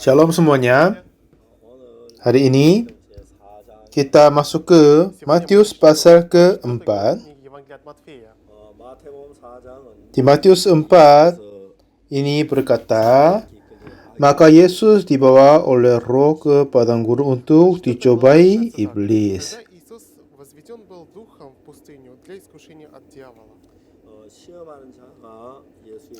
Shalom semuanya. Hari ini kita masuk ke Matius pasal ke-4. Di Matius 4 ini berkata, maka Yesus dibawa oleh Roh ke padang gurun untuk dicobai iblis.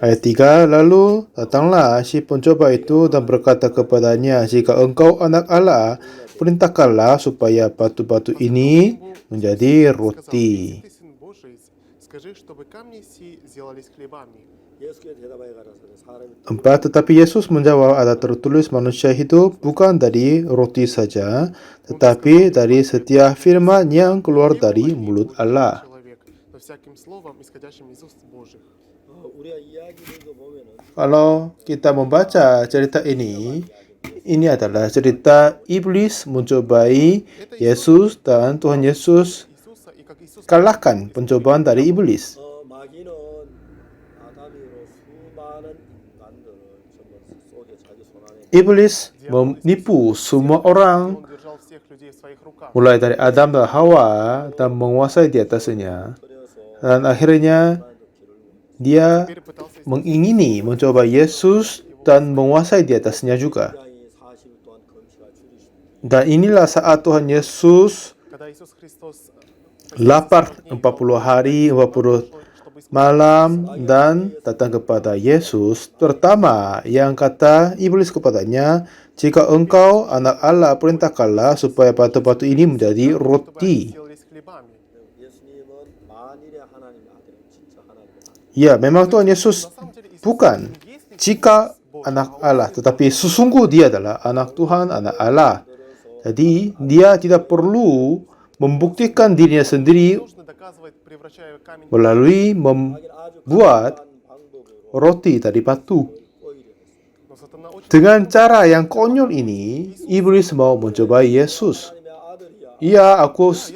Ayat 3, lalu datanglah si pencoba itu dan berkata kepadanya, jika engkau anak Allah, perintahkanlah supaya batu-batu ini menjadi roti. Tetapi Yesus menjawab, ada tertulis manusia hidup bukan dari roti saja, tetapi dari setiap firman yang keluar dari mulut Allah. Kalau kita membaca cerita ini adalah cerita iblis mencobai Yesus dan Tuhan Yesus kalahkan pencobaan dari iblis. Iblis menipu semua orang, mulai dari Adam dan Hawa, dan menguasai di atasnya. Dan akhirnya dia mengingini mencoba Yesus dan menguasai di atasnya juga. Dan inilah saat Tuhan Yesus lapar 40 hari, 40 malam, dan datang kepada Yesus. Pertama yang kata iblis kepadanya, jika engkau anak Allah, perintahkanlah supaya batu-batu ini menjadi roti. Ya, memang Tuhan Yesus bukan jika anak Allah, tetapi sesungguh dia adalah anak Tuhan, anak Allah. Jadi dia tidak perlu membuktikan dirinya sendiri melalui membuat roti dari batu. Dengan cara yang konyol ini, iblis mau mencobai Yesus. Ya,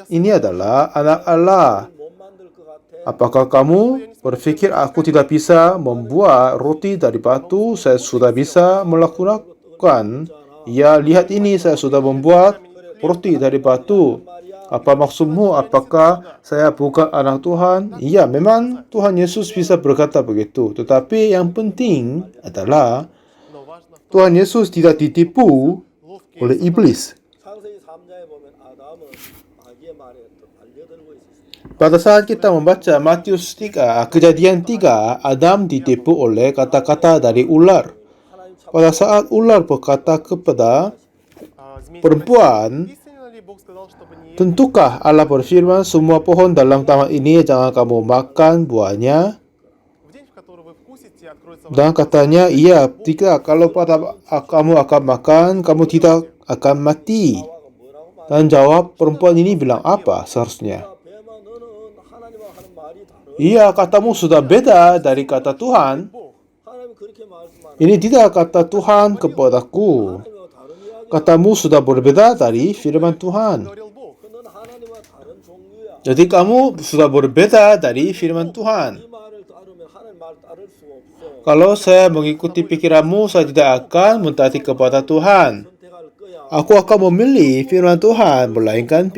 ini adalah anak Allah. Apakah kamu berpikir aku tidak bisa membuat roti dari batu? Saya sudah bisa melakukan. Ya, lihat ini, saya sudah membuat roti dari batu. Apa maksudmu? Apakah saya bukan anak Tuhan? Iya, memang Tuhan Yesus bisa berkata begitu. Tetapi yang penting adalah Tuhan Yesus tidak ditipu oleh iblis. Pada saat kita membaca Matius 3, Kejadian 3, Adam ditipu oleh kata-kata dari ular. Pada saat ular berkata kepada perempuan, tentukah Allah berfirman, semua pohon dalam taman ini jangan kamu makan buahnya? Dan katanya, iya, tidak, kalau kamu akan makan, kamu tidak akan mati. Dan jawab perempuan ini bilang apa seharusnya? Iya, katamu sudah beda dari kata Tuhan. Ini tidak kata Tuhan kepadaku. Katamu sudah berbeda dari firman Tuhan. Jadi kamu sudah berbeda dari firman Tuhan. Kalau saya mengikuti pikiranmu, saya tidak akan mentaati kepada Tuhan. Aku akan memilih firman Tuhan, melainkan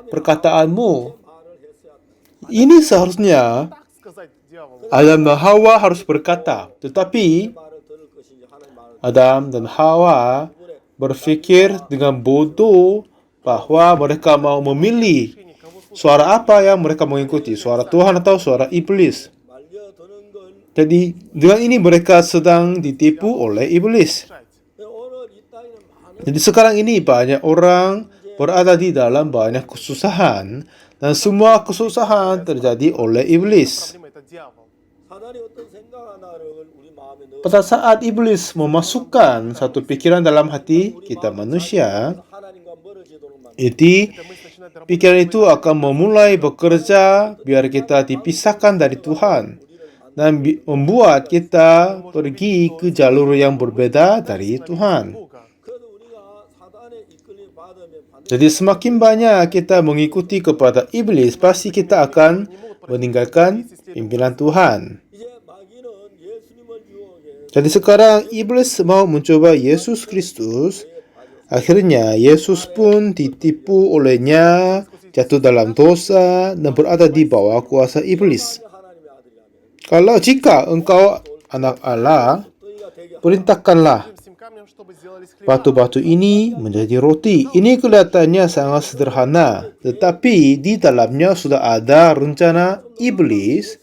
perkataanmu. Ini seharusnya Adam dan Hawa harus berkata. Tetapi Adam dan Hawa berpikir dengan bodoh bahwa mereka mau memilih suara apa yang mereka mengikuti, suara Tuhan atau suara iblis. Jadi dengan ini mereka sedang ditipu oleh iblis. Jadi sekarang ini banyak orang berada di dalam banyak kesusahan, dan semua kesusahan terjadi oleh iblis. Pada saat iblis memasukkan satu pikiran dalam hati kita manusia, pikiran itu akan memulai bekerja biar kita dipisahkan dari Tuhan dan membuat kita pergi ke jalur yang berbeda dari Tuhan. Jadi semakin banyak kita mengikuti kepada iblis, pasti kita akan meninggalkan pimpinan Tuhan. Jadi sekarang iblis mau mencoba Yesus Kristus. Akhirnya Yesus pun ditipu olehnya, jatuh dalam dosa dan berada di bawah kuasa iblis. Kalau jika engkau anak Allah, perintahkanlah batu-batu ini menjadi roti. Ini kelihatannya sangat sederhana, tetapi di dalamnya sudah ada rencana iblis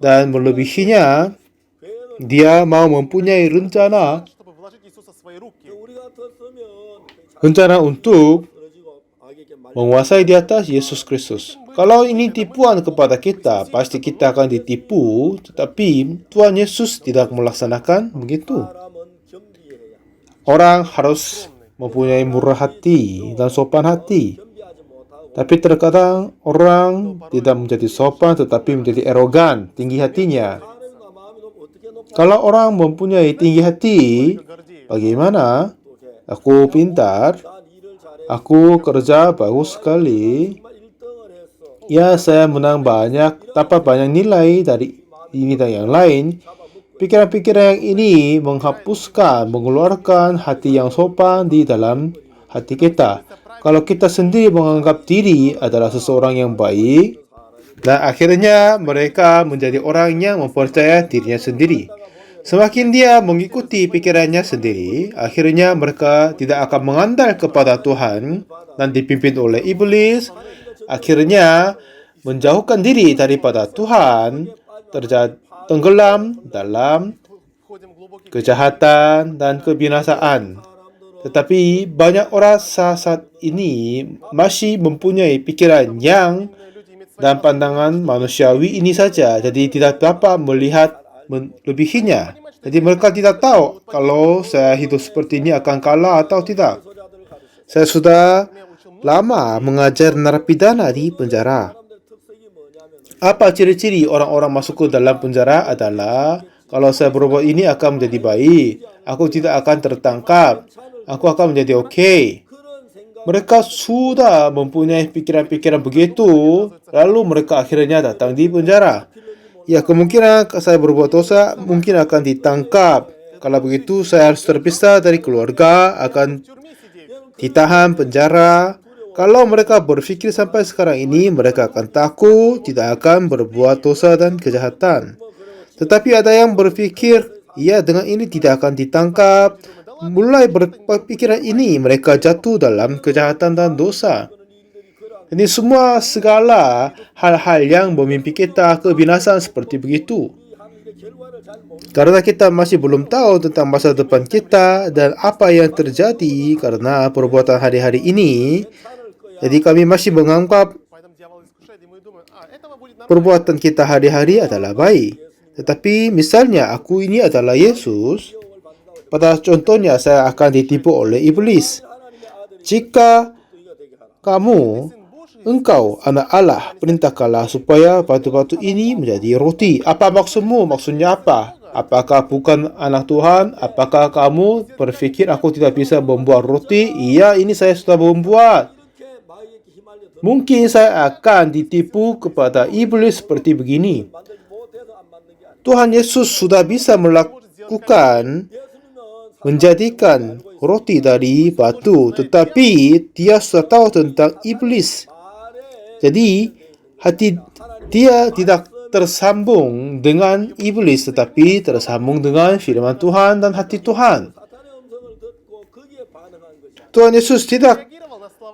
dan melebihinya. Dia mau mempunyai rencana untuk menguasai di atas Yesus Kristus. Kalau ini tipuan kepada kita, pasti kita akan ditipu, tetapi Tuhan Yesus tidak melaksanakan begitu. Orang harus mempunyai murah hati dan sopan hati. Tapi terkadang orang tidak menjadi sopan tetapi menjadi arogan, tinggi hatinya. Kalau orang mempunyai tinggi hati, bagaimana? Aku pintar, aku kerja bagus sekali. Ya, saya menang banyak, dapat banyak nilai dari ini dan yang lain. Pikiran-pikiran yang ini menghapuskan, mengeluarkan hati yang sopan di dalam hati kita. Kalau kita sendiri menganggap diri adalah seseorang yang baik, dan akhirnya mereka menjadi orang yang mempercayai dirinya sendiri. Semakin dia mengikuti pikirannya sendiri, akhirnya mereka tidak akan mengandal kepada Tuhan dan dipimpin oleh iblis. Akhirnya menjauhkan diri daripada Tuhan, tenggelam dalam kejahatan dan kebinasaan. Tetapi banyak orang saat ini masih mempunyai pikiran yang dan pandangan manusiawi ini saja, jadi tidak dapat melihat melebihinya. Jadi mereka tidak tahu kalau saya hidup seperti ini akan kalah atau tidak. Saya sudah lama mengajar narapidana di penjara. Apa ciri-ciri orang-orang masuk ke dalam penjara adalah, kalau saya berbuat ini akan menjadi baik, aku tidak akan tertangkap, aku akan menjadi oke. Mereka sudah mempunyai pikiran-pikiran begitu, lalu mereka akhirnya datang di penjara. Ya, kemungkinan saya berbuat dosa mungkin akan ditangkap. Kalau begitu, saya harus terpisah dari keluarga, akan ditahan penjara. Kalau mereka berpikir sampai sekarang ini, mereka akan takut, tidak akan berbuat dosa dan kejahatan. Tetapi ada yang berpikir, ya, dengan ini tidak akan ditangkap. Mulai berpikiran ini, mereka jatuh dalam kejahatan dan dosa. Jadi segala hal-hal yang memimpi kita kebinasaan seperti begitu. Karena kita masih belum tahu tentang masa depan kita dan apa yang terjadi karena perbuatan hari-hari ini, jadi kami masih menganggap perbuatan kita hari-hari adalah baik. Tetapi misalnya aku ini adalah Yesus, pada contohnya saya akan ditipu oleh iblis. Jika engkau anak Allah, perintahkanlah supaya batu-batu ini menjadi roti. Apa maksudmu? Maksudnya apa? Apakah bukan anak Tuhan? Apakah kamu berpikir aku tidak bisa membuat roti? Iya, ini saya sudah membuat. Mungkin saya akan ditipu kepada iblis seperti begini. Tuhan Yesus sudah bisa menjadikan roti dari batu, tetapi dia sudah tahu tentang iblis. Jadi hati dia tidak tersambung dengan iblis, tetapi tersambung dengan firman Tuhan dan hati Tuhan. Tuhan Yesus tidak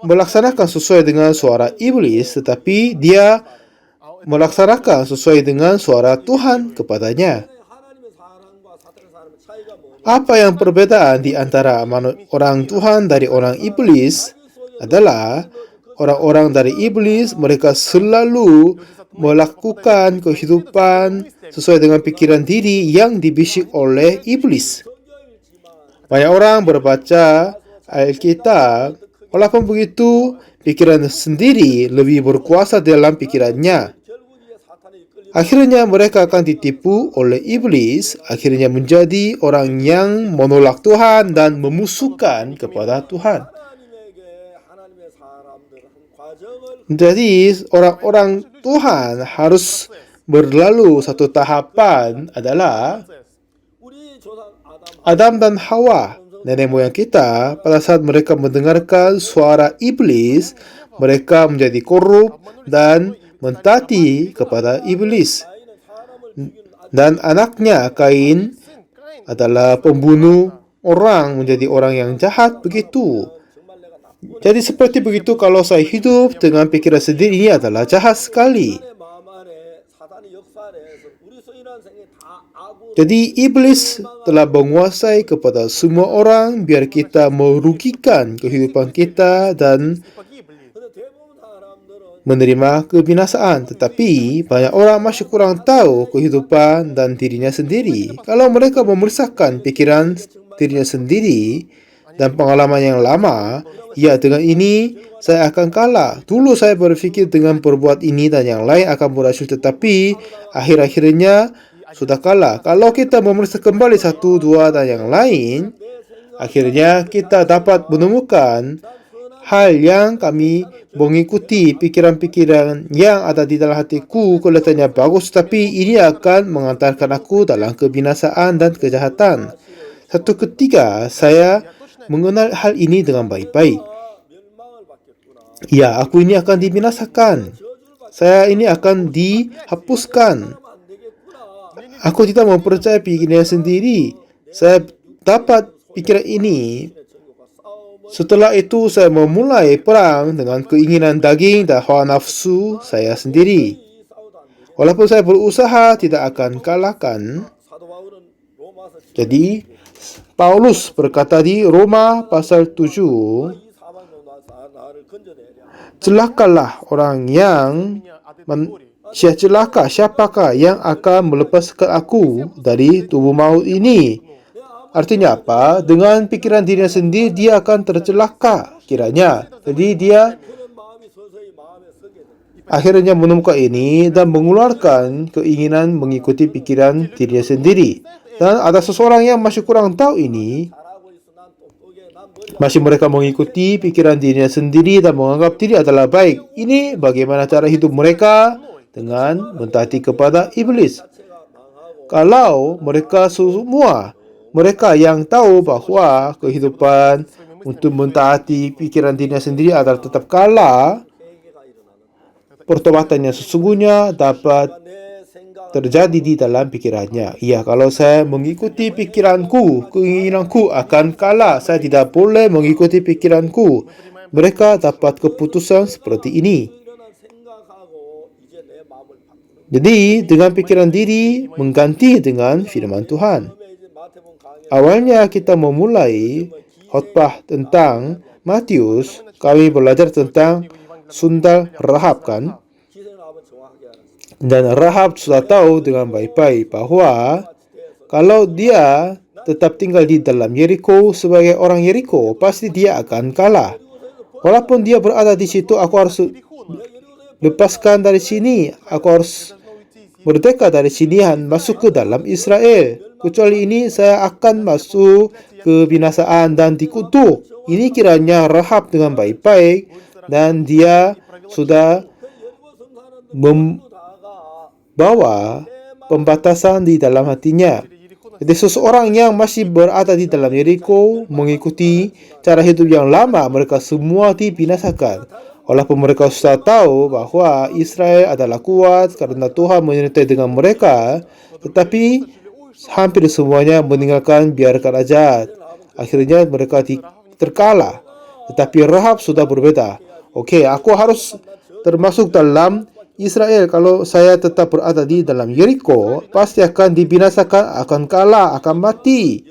melaksanakan sesuai dengan suara iblis, tetapi dia melaksanakan sesuai dengan suara Tuhan kepadanya. Apa yang perbedaan di antara orang Tuhan dari orang iblis adalah orang-orang dari iblis, mereka selalu melakukan kehidupan sesuai dengan pikiran diri yang dibisik oleh iblis. Banyak orang berbaca Alkitab, walaupun begitu, pikiran sendiri lebih berkuasa dalam pikirannya. Akhirnya mereka akan ditipu oleh iblis, akhirnya menjadi orang yang menolak Tuhan dan memusuhkan kepada Tuhan. Jadi orang-orang Tuhan harus berlalu satu tahapan adalah Adam dan Hawa, nenek moyang kita, pada saat mereka mendengarkan suara iblis, mereka menjadi korup dan mentaati kepada iblis. Dan anaknya Kain adalah pembunuh orang, menjadi orang yang jahat begitu. Jadi seperti begitu, kalau saya hidup dengan pikiran sendiri, ini adalah jahat sekali. Jadi iblis telah menguasai kepada semua orang biar kita merugikan kehidupan kita dan menerima kebinasaan. Tetapi banyak orang masih kurang tahu kehidupan dan dirinya sendiri. Kalau mereka memeriksakan pikiran dirinya sendiri dan pengalaman yang lama, ya dengan ini saya akan kalah. Dulu saya berpikir dengan berbuat ini dan yang lain akan berhasil, tetapi akhir-akhirnya sudah kalah. Kalau kita memeriksa kembali satu, dua, dan yang lain, akhirnya kita dapat menemukan hal yang kami mengikuti pikiran-pikiran yang ada di dalam hatiku kelihatannya bagus, tapi ini akan mengantarkan aku dalam kebinasaan dan kejahatan. Satu ketika saya mengenal hal ini dengan baik-baik. Ya, aku ini akan dibinasakan. Saya ini akan dihapuskan. Aku tidak mempercayai pikiran sendiri. Saya dapat pikiran ini. Setelah itu saya memulai perang dengan keinginan daging dan hawa nafsu saya sendiri. Walaupun saya berusaha tidak akan kalahkan. Jadi Paulus berkata di Roma pasal 7, celakalah orang yang celaka siapakah yang akan melepaskan aku dari tubuh maut ini. Artinya apa? Dengan pikiran dirinya sendiri dia akan tercelaka kiranya. Jadi dia akhirnya menemukan ini dan mengeluarkan keinginan mengikuti pikiran dirinya sendiri. Dan ada seseorang yang masih kurang tahu ini. Masih mereka mengikuti pikiran dirinya sendiri dan menganggap diri adalah baik. Ini bagaimana cara hidup mereka? Dengan mentaati kepada iblis. Kalau mereka semua, mereka yang tahu bahwa kehidupan untuk mentaati pikiran dirinya sendiri adalah tetap kalah, pertobatan yang sesungguhnya dapat terjadi di dalam pikirannya. Iya, kalau saya mengikuti pikiranku, keinginanku akan kalah. Saya tidak boleh mengikuti pikiranku. Mereka dapat keputusan seperti ini. Jadi, dengan pikiran diri mengganti dengan firman Tuhan. Awalnya kita memulai khotbah tentang Matius, kami belajar tentang sundal Rahab kan? Dan Rahab sudah tahu dengan baik-baik bahwa kalau dia tetap tinggal di dalam Yeriko sebagai orang Yeriko, pasti dia akan kalah. Walaupun dia berada di situ, aku harus lepaskan dari sini, aku harus merdeka dari sini dan masuk ke dalam Israel. Kecuali ini saya akan masuk ke binasaan dan dikutuk. Ini kiranya Rahab dengan baik-baik dan dia sudah membawa pembatasan di dalam hatinya. Jadi seseorang yang masih berada di dalam Yeriko mengikuti cara hidup yang lama, mereka semua dibinasakan. Walaupun mereka sudah tahu bahwa Israel adalah kuat karena Tuhan menyertai dengan mereka, tetapi hampir semuanya meninggalkan biarkan aja. Akhirnya mereka terkalah. Tetapi Rahab sudah berbeda. Oke, aku harus termasuk dalam Israel. Kalau saya tetap berada di dalam Yeriko, pasti akan dibinasakan, akan kalah, akan mati.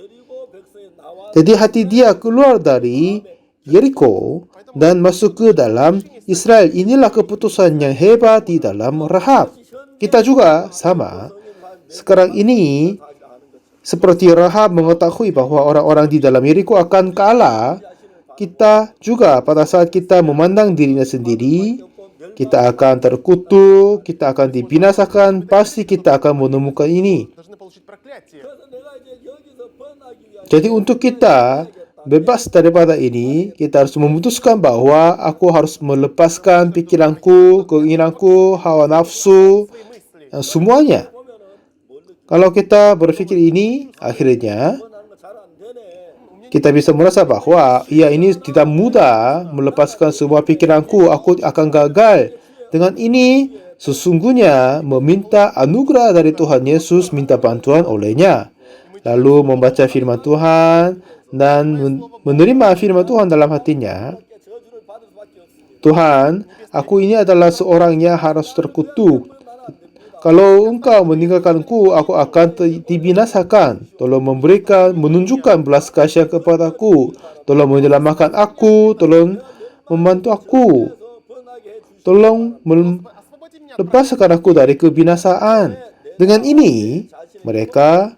Jadi hati dia keluar dari Yeriko dan masuk ke dalam Israel. Inilah keputusan yang hebat di dalam Rahab. Kita juga sama. Sekarang ini, seperti Rahab mengetahui bahwa orang-orang di dalam Yeriko akan kalah, kita juga pada saat kita memandang dirinya sendiri, kita akan terkutuk, kita akan dibinasakan, pasti kita akan menemukan ini. Jadi untuk kita bebas daripada ini, kita harus memutuskan bahwa aku harus melepaskan pikiranku, keinginanku, hawa nafsu, semuanya. Kalau kita berpikir ini, akhirnya kita bisa merasa bahwa ya ini tidak mudah melepaskan semua pikiranku, aku akan gagal. Dengan ini sesungguhnya meminta anugerah dari Tuhan Yesus, minta bantuan olehnya, lalu membaca firman Tuhan dan menerima firman Tuhan dalam hatinya. Tuhan, aku ini adalah seorang yang harus terkutuk. Kalau engkau meninggalkanku, aku akan dibinasakan. Tolong menunjukkan belas kasihan kepadaku. Tolong menyelamatkan aku. Tolong membantu aku. Tolong lepaskan aku dari kebinasaan. Dengan ini, mereka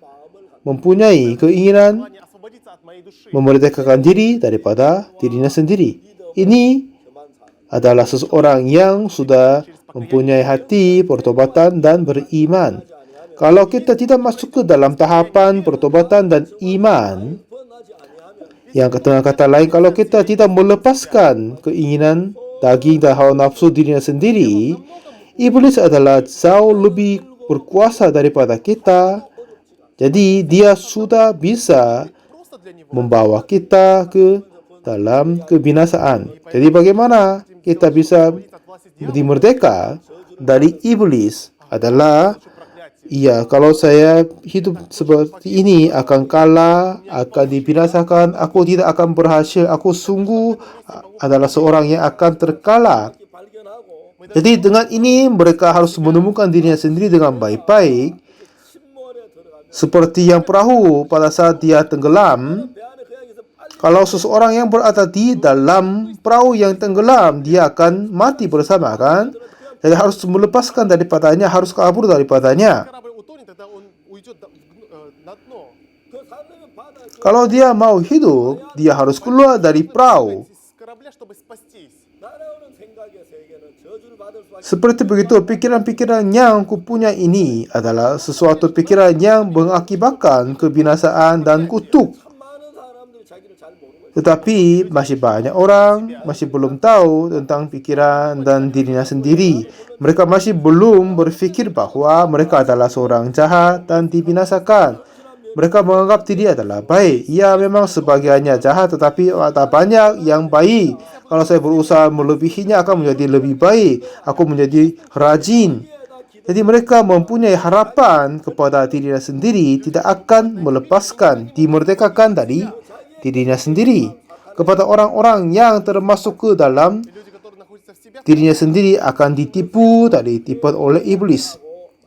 mempunyai keinginan memerdekakan diri daripada dirinya sendiri. Ini adalah seseorang yang sudah mempunyai hati pertobatan dan beriman. Kalau kita tidak masuk ke dalam tahapan pertobatan dan iman, yang dengan kata lain, kalau kita tidak melepaskan keinginan daging dan hawa nafsu dirinya sendiri, iblis adalah jauh lebih berkuasa daripada kita. Jadi dia sudah bisa membawa kita ke dalam kebinasaan. Jadi bagaimana kita bisa dimerdeka dari iblis adalah, ya, kalau saya hidup seperti ini akan kalah, akan dibinasakan, aku tidak akan berhasil, aku sungguh adalah seorang yang akan terkalah. Jadi dengan ini mereka harus menemukan dirinya sendiri dengan baik-baik, seperti yang perahu pada saat dia tenggelam. Kalau seseorang yang berada di dalam perahu yang tenggelam, dia akan mati bersama, kan? Jadi harus melepaskan daripadanya, harus kabur daripadanya. Kalau dia mau hidup, dia harus keluar dari perahu. Seperti begitu, pikiran-pikiran yang kupunya ini adalah sesuatu pikiran yang mengakibatkan kebinasaan dan kutuk. Tetapi masih banyak orang masih belum tahu tentang pikiran dan dirinya sendiri. Mereka masih belum berfikir bahwa mereka adalah seorang jahat dan dibinasakan. Mereka menganggap diri adalah baik. Ya, memang sebagiannya jahat, tetapi ada banyak yang baik. Kalau saya berusaha melebihinya, akan menjadi lebih baik. Aku menjadi rajin. Jadi mereka mempunyai harapan kepada dirinya sendiri, tidak akan melepaskan, dimerdekakan dari dirinya sendiri. Kepada orang-orang yang termasuk ke dalam dirinya sendiri akan ditipu oleh iblis.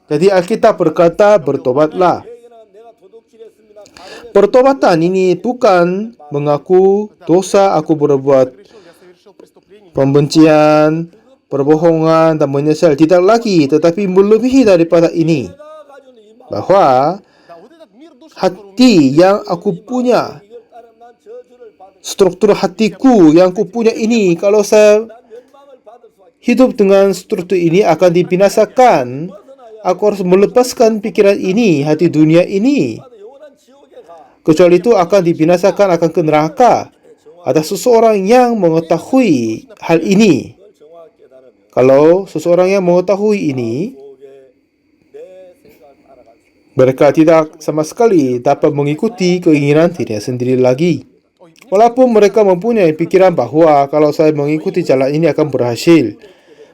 Jadi Alkitab berkata, bertobatlah. Pertobatan ini bukan mengaku dosa aku berbuat pembencian, perbohongan dan menyesal. Tidak lagi, tetapi melebihi daripada ini. Bahwa hati yang aku punya, struktur hatiku yang kupunya ini, kalau saya hidup dengan struktur ini akan dibinasakan. Aku harus melepaskan pikiran ini, hati dunia ini. Kecuali itu akan dibinasakan, akan ke neraka. Ada seseorang yang mengetahui hal ini. Kalau seseorang yang mengetahui ini, mereka tidak sama sekali dapat mengikuti keinginan dirinya sendiri lagi. Walaupun mereka mempunyai pikiran bahwa kalau saya mengikuti jalan ini akan berhasil,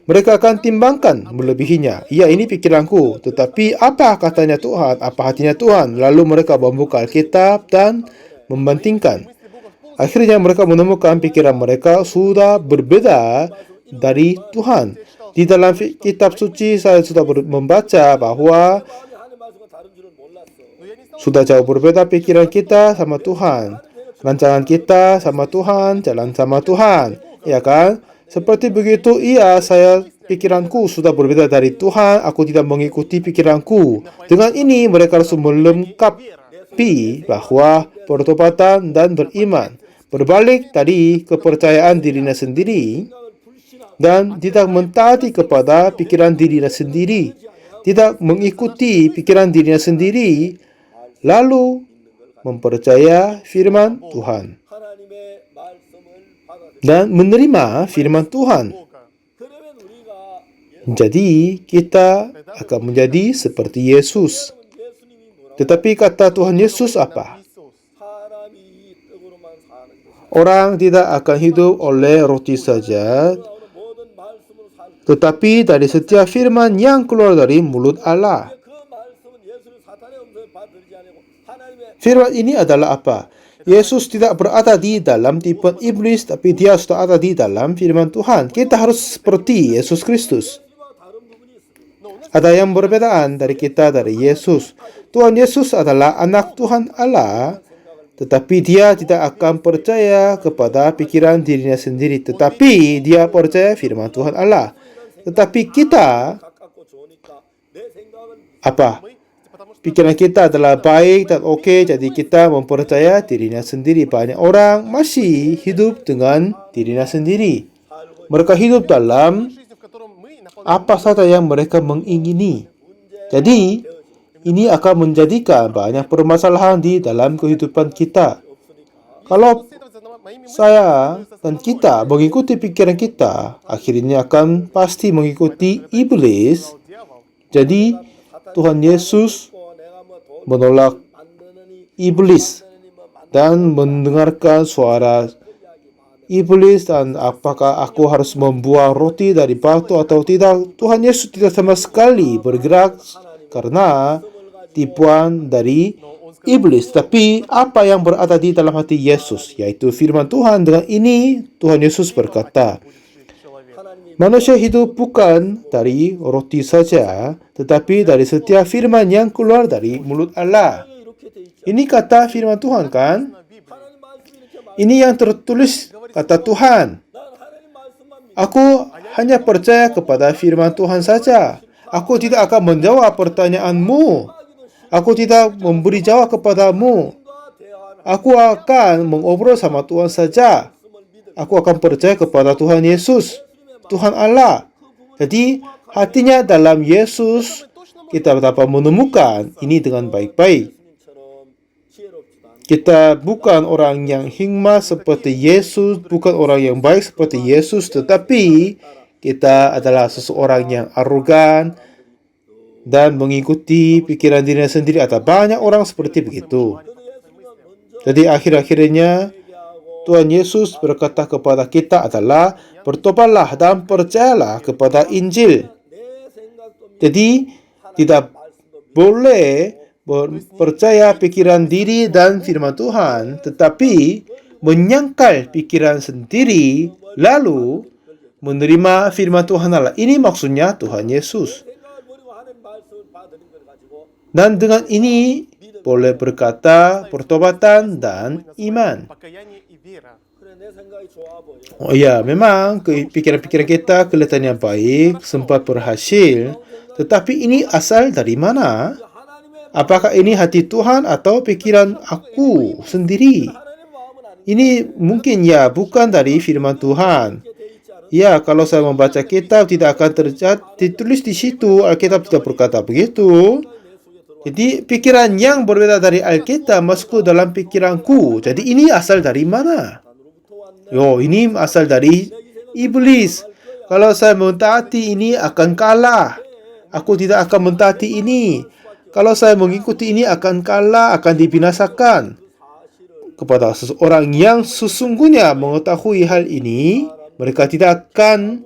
mereka akan timbangkan melebihinya. Ya, ini pikiranku, tetapi apa katanya Tuhan, apa hatinya Tuhan? Lalu mereka membuka Alkitab dan membandingkan. Akhirnya mereka menemukan pikiran mereka sudah berbeda dari Tuhan. Di dalam kitab suci saya sudah membaca bahwa sudah jauh berbeda pikiran kita sama Tuhan. Rancangan kita sama Tuhan, jalan sama Tuhan, ya kan? Seperti begitu, iya, pikiranku sudah berbeda dari Tuhan, aku tidak mengikuti pikiranku. Dengan ini mereka harus melengkapi bahwa pertobatan dan beriman berbalik dari kepercayaan dirinya sendiri dan tidak mentaati kepada pikiran dirinya sendiri, tidak mengikuti pikiran dirinya sendiri, lalu mempercaya firman Tuhan dan menerima firman Tuhan. Jadi kita akan menjadi seperti Yesus. Tetapi kata Tuhan Yesus apa? Orang tidak akan hidup oleh roti saja, tetapi dari setiap firman yang keluar dari mulut Allah. Firman ini adalah apa? Yesus tidak berada di dalam tipuan iblis, tapi dia sudah ada di dalam firman Tuhan. Kita harus seperti Yesus Kristus. Ada yang berbedaan dari kita dari Yesus. Tuhan Yesus adalah anak Tuhan Allah, tetapi dia tidak akan percaya kepada pikiran dirinya sendiri, tetapi dia percaya firman Tuhan Allah. Tetapi kita, apa? Pikiran kita adalah baik dan oke, jadi kita mempercaya dirinya sendiri. Banyak orang masih hidup dengan dirinya sendiri. Mereka hidup dalam apa saja yang mereka mengingini. Jadi, ini akan menjadikan banyak permasalahan di dalam kehidupan kita. Kalau saya dan kita mengikuti pikiran kita, akhirnya akan pasti mengikuti iblis. Jadi, Tuhan Yesus menolak iblis dan mendengarkan suara iblis, dan apakah aku harus membuang roti dari batu atau tidak. Tuhan Yesus tidak sama sekali bergerak karena tipuan dari iblis. Tapi apa yang berada di dalam hati Yesus, yaitu firman Tuhan. Dengan ini Tuhan Yesus berkata, manusia hidup bukan dari roti saja, tetapi dari setiap firman yang keluar dari mulut Allah. Ini kata firman Tuhan kan? Ini yang tertulis kata Tuhan. Aku hanya percaya kepada firman Tuhan saja. Aku tidak akan menjawab pertanyaanmu. Aku tidak memberi jawab kepadamu. Aku akan mengobrol sama Tuhan saja. Aku akan percaya kepada Tuhan Yesus, Tuhan Allah. Jadi hatinya dalam Yesus kita dapat menemukan ini dengan baik-baik. Kita bukan orang yang hikmat seperti Yesus, bukan orang yang baik seperti Yesus, tetapi kita adalah seseorang yang arogan dan mengikuti pikiran dirinya sendiri. Ada banyak orang seperti begitu. Jadi akhir-akhirnya Tuhan Yesus berkata kepada kita adalah bertobatlah dan percayalah kepada Injil. Jadi tidak boleh percaya pikiran diri dan firman Tuhan, tetapi menyangkal pikiran sendiri lalu menerima firman Tuhan Allah. Ini maksudnya Tuhan Yesus. Dan dengan ini boleh berkata pertobatan dan iman. Oh ya, memang pikiran-pikiran kita kelihatannya baik, sempat berhasil, tetapi ini asal dari mana? Apakah ini hati Tuhan atau pikiran aku sendiri? Ini mungkin ya bukan dari firman Tuhan. Ya, kalau saya membaca kitab tidak akan ditulis di situ. Alkitab tidak berkata begitu. Jadi pikiran yang berbeda dari Alkitab masuk ke dalam pikiranku. Jadi ini asal dari mana? Ini asal dari iblis. Kalau saya mentaati ini akan kalah. Aku tidak akan mentaati ini. Kalau saya mengikuti ini akan kalah, akan dibinasakan. Kepada seseorang yang sesungguhnya mengetahui hal ini, mereka tidak akan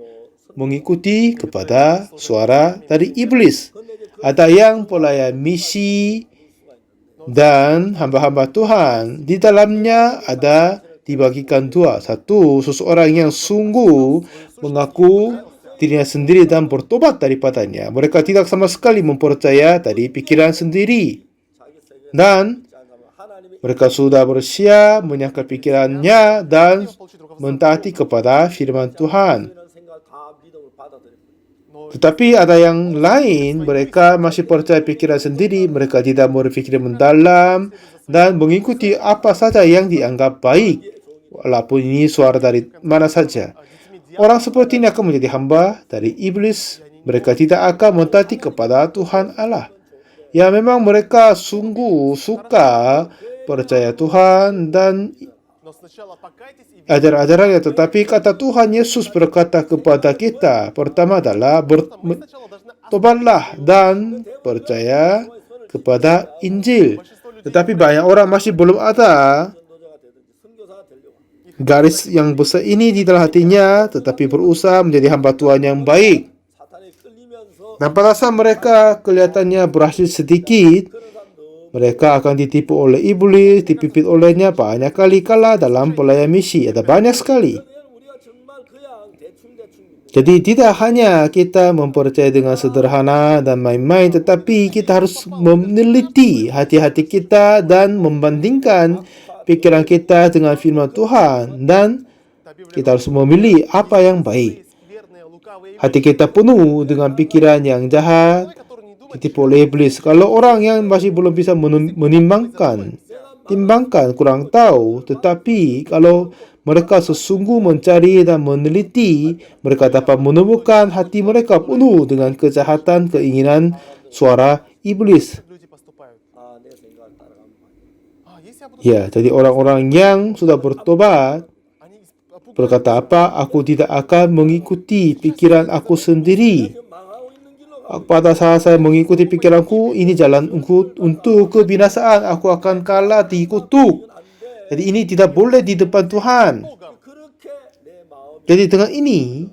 mengikuti kepada suara dari iblis. Ada yang pelayan misi dan hamba-hamba Tuhan. Di dalamnya ada dibagikan dua. Satu, seseorang yang sungguh mengaku dirinya sendiri dan bertobat daripadanya. Mereka tidak sama sekali mempercaya dari pikiran sendiri. Dan mereka sudah bersiap menyangkal pikirannya dan mentaati kepada firman Tuhan. Tetapi ada yang lain, mereka masih percaya pikiran sendiri, mereka tidak berpikir mendalam dan mengikuti apa saja yang dianggap baik, walaupun ini suara dari mana saja. Orang seperti ini akan menjadi hamba dari iblis. Mereka tidak akan mentaati kepada Tuhan Allah. Ya, memang mereka sungguh suka percaya Tuhan dan ajaran-ajarannya, tetapi kata Tuhan Yesus berkata kepada kita, pertama adalah bertobatlah dan percaya kepada Injil. Tetapi banyak orang masih belum ada garis yang besar ini di dalam hatinya, tetapi berusaha menjadi hamba Tuhan yang baik. Dan pada saat mereka kelihatannya berhasil sedikit, mereka akan ditipu oleh iblis, dipimpin olehnya banyak kali kalah dalam pelayanan misi. Ada banyak sekali. Jadi tidak hanya kita mempercayai dengan sederhana dan main-main, tetapi kita harus meneliti hati-hati kita dan membandingkan pikiran kita dengan firman Tuhan. Dan kita harus memilih apa yang baik. Hati kita penuh dengan pikiran yang jahat, ditipu oleh iblis. Kalau orang yang masih belum bisa timbangkan, kurang tahu. Tetapi kalau mereka sesungguh mencari dan meneliti, mereka dapat menemukan hati mereka penuh dengan kejahatan, keinginan, suara iblis. Ya, jadi orang-orang yang sudah bertobat berkata apa? Aku tidak akan mengikuti pikiran aku sendiri. Pada saat saya mengikuti pikiranku, ini jalan untuk kebinasaan. Aku akan kalah dikutuk. Jadi ini tidak boleh di depan Tuhan. Jadi dengan ini,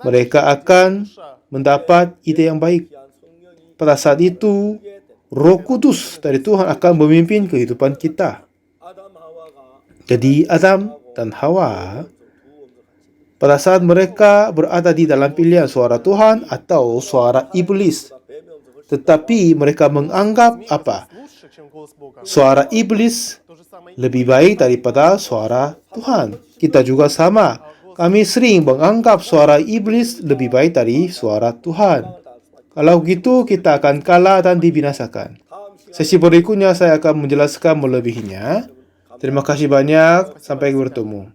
mereka akan mendapat ide yang baik. Pada saat itu, Roh Kudus dari Tuhan akan memimpin kehidupan kita. Jadi Adam dan Hawa, pada saat mereka berada di dalam pilihan suara Tuhan atau suara iblis, tetapi mereka menganggap apa? Suara iblis lebih baik daripada suara Tuhan. Kita juga sama. Kami sering menganggap suara iblis lebih baik dari suara Tuhan. Kalau begitu, kita akan kalah dan dibinasakan. Sesi berikutnya saya akan menjelaskan melebihinya. Terima kasih banyak. Sampai bertemu.